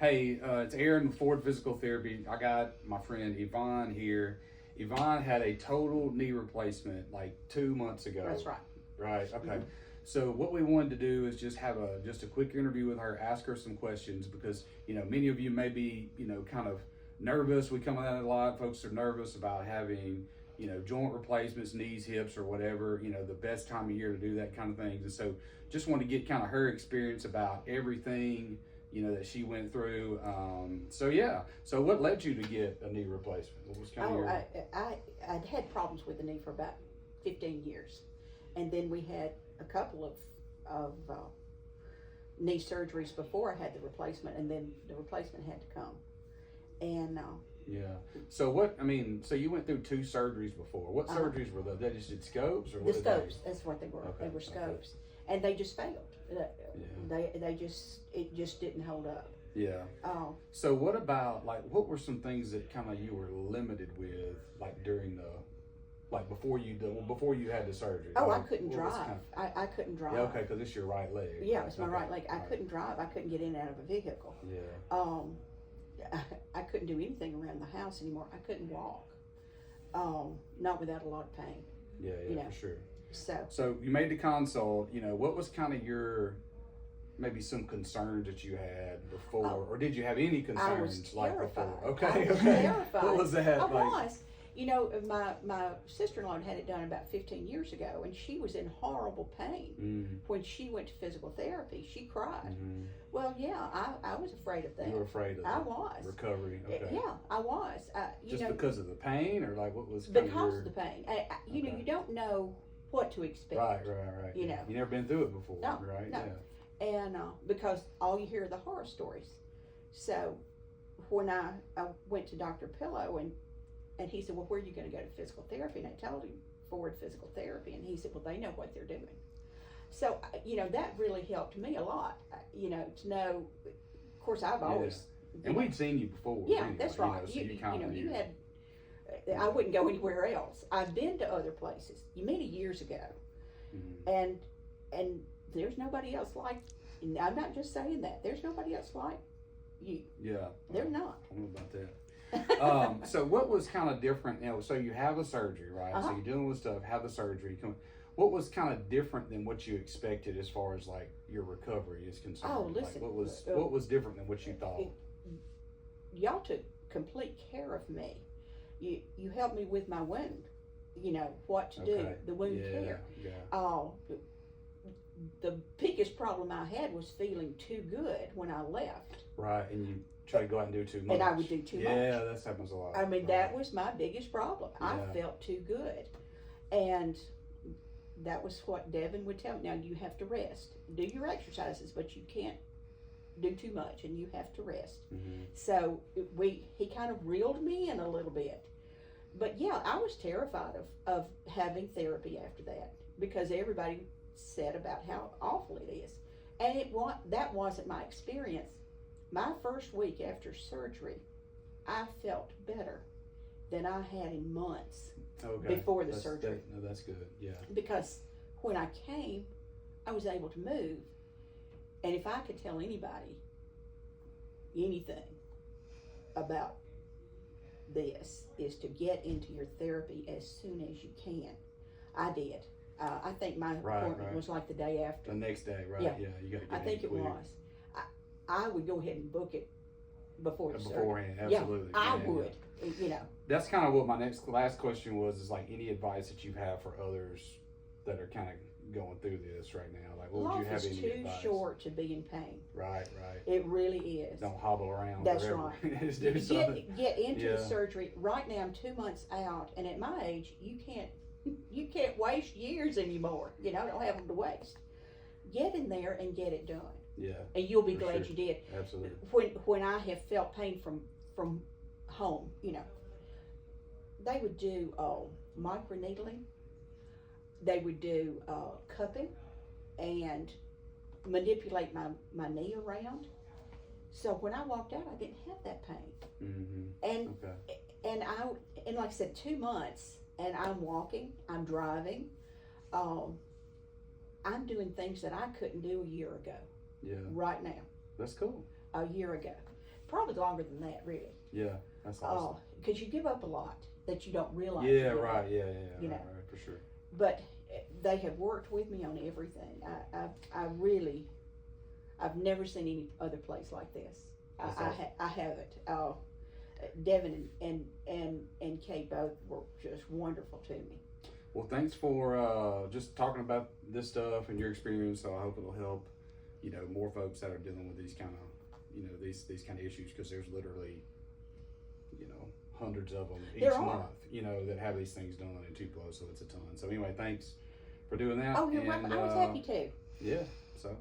Hey, it's Aaron with Ford Physical Therapy. I got my friend Yvonne here. Yvonne had a total knee replacement like 2 months ago. That's right. Right. Okay. Mhm. So what we wanted to do is just have a quick interview with her, ask her some questions because many of you may be kind of nervous. We come at it a lot. Folks are nervous about having joint replacements, knees, hips, or whatever. The best time of year to do that kind of things. And so just want to get kind of her experience about everything that she went through. So yeah. So what led you to get a knee replacement? What was kind of your... I'd had problems with the knee for about 15 years, and then we had a couple of knee surgeries before I had the replacement, and then the replacement had to come. And yeah. So you went through 2 surgeries before. What surgeries were those? They just did scopes, or the what? scopes. That's what they were. Okay, They were okay. scopes, and they just failed. Yeah. It just didn't hold up. Yeah. So what about what were some things that kind of you were limited with during before you had the surgery? I couldn't drive. I couldn't drive. Yeah, okay, because it's your right leg. Yeah, it's my Okay. right leg. I couldn't drive. I couldn't get in and out of a vehicle. Yeah. I couldn't do anything around the house anymore. I couldn't walk. Not without a lot of pain. Yeah, for sure. So you made the consult. What was kind of your maybe some concerns that you had before, or did you have any concerns I was terrified. before? Okay, I was okay. terrified. What was that? I was. My sister-in-law had it done about 15 years ago, and she was in horrible pain when she went to physical therapy. She cried. Mm-hmm. Well, yeah, I was afraid of that. You were afraid of I the was. recovery. Okay. Yeah, I was. Just because of the pain, or what was because of the pain. You don't know what to expect. Right. You never been through it before, No, right? no. Yeah. And because all you hear are the horror stories. So when I went to Dr. Pillow and he said, well, where are you going to go to physical therapy? And I told him Ford Physical Therapy, and he said, well, they know what they're doing. So that really helped me a lot. To know. Of course, I've always. And we'd seen you before. Yeah, anyway, that's right. So you had. I wouldn't go anywhere else. I've been to other places. Many years ago, and there's nobody else like. I'm not just saying that. There's nobody else like you. Yeah. They're not. I don't know about that. So what was kind of different? So you have a surgery, right? So you're dealing with stuff. Have the surgery. What was kind of different than what you expected as far as your recovery is concerned? Oh, listen. What was different than what you thought? Y'all took complete care of me. You helped me with my wound. What to do. The wound care. Yeah. The biggest problem I had was feeling too good when I left. Right, and you try to go out and do too much. And I would do too much. Yeah, that happens a lot. I mean, that was my biggest problem. Yeah. I felt too good. And that was what Devin would tell me. Now, you have to rest. Do your exercises, but you can't do too much, and you have to rest. Mm-hmm. So he kind of reeled me in a little bit. But yeah, I was terrified of having therapy after that because everybody said about how awful it is. And that wasn't my experience. My first week after surgery, I felt better than I had in months before the surgery. That's good, yeah. Because when I came, I was able to move. And if I could tell anybody anything about this, is to get into your therapy as soon as you can. I did. I think my appointment was like the day after. The next day, right? Yeah, you got to get I think it was. I would go ahead and book it before the beforehand. surgery. Absolutely, I would. That's kind of what my last question was. Is any advice that you have for others that are kind of going through this right now? What would you have? Life is too short to be in pain. Right. It really is. Don't hobble around. That's forever. right. Get into the surgery. Right now, I'm 2 months out, and at my age, you can't waste years anymore. I don't have them to waste. Get in there and get it done. Yeah. And you'll be glad you did. Absolutely. When I have felt pain from home, they would do microneedling. They would do cupping and manipulate my knee around. So when I walked out, I didn't have that pain. Mm-hmm. And like I said, 2 months, and I'm walking, I'm driving, I'm doing things that I couldn't do a year ago. Yeah. Right now. That's cool. A year ago. probably longer than that, really. Yeah, that's awesome. Because you give up a lot that you don't realize. Yeah, right. Yeah, you know. right, for sure. But they have worked with me on everything. I've never seen any other place like this. I haven't. Devin and Kate both were just wonderful to me. Well, thanks for just talking about this stuff and your experience. So I hope it'll help, more folks that are dealing with these kind of, these kind of issues, because there's literally, hundreds of them each month, that have these things done in Tupelo. So it's a ton. So anyway, thanks for doing that. Oh, you're welcome. I was happy to. Yeah. So.